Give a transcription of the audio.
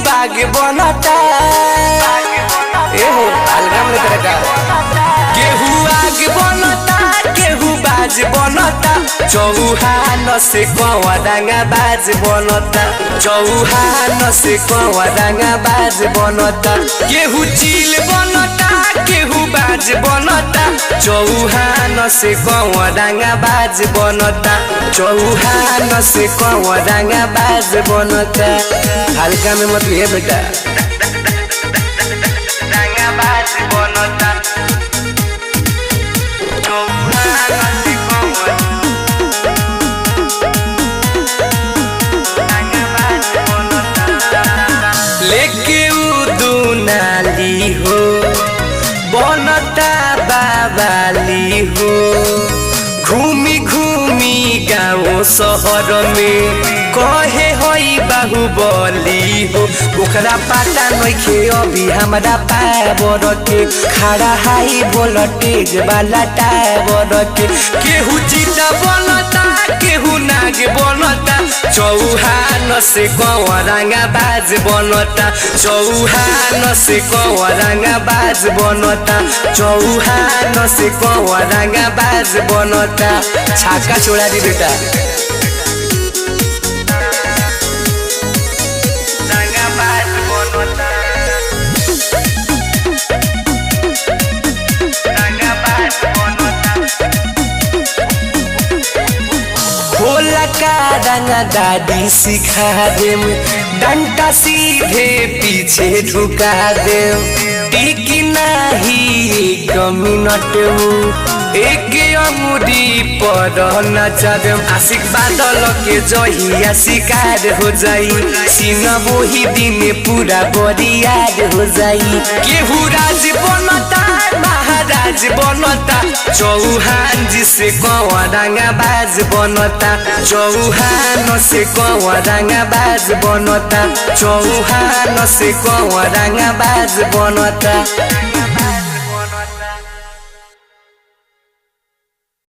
बाग बनता एहो अलगम ले तेरे का केहू आग बनता केहू बाज बनता चौहान से कौवा डांगा बाज बनता चौहान से कौवा डांगा बाज बनता केहू चील बनता केहू बाज बनता चौहान से कौवा डांगा बाज बनता चौहान से कौवा डांगा बाज बनता हल्का में मत लिए बेटा डांगा बाज बनता लेके उदुनाली हो बनता बाबाली हो घूमी घूमी गाँव शहर में कहे होई बाहुबली हो ओकरा पता नइखे अभी हमरा पावर के खड़ा हाई वोल्टेज वाला टावर के केहू चीता बनता केहू नाग बनता चौहान से कौवा डांगा बाज बनता चौहान से कौवा डांगा बाज बनता चौहान से कौवा डांगा बाज बनता छक्का छोड़ा दी बेटा डांगा बाज बनता डांगा बाज बनता होला का डांगा दादी सिखा देम डंटा सीधे पीछे झुका देम टिकी नहीं एक मिनट एक अंगुरी पर नचा देम आशिक बादल के जहिया शिकार हो जाई सीना वही दिन पूरा बरियार हो जाई केहू राज बनता महाराज बनता चौहान जी से कौवा डांगा बाज बनता चौहान से कौवा डांगा बाज बनता चौहान से कौवा डांगा बाज बनता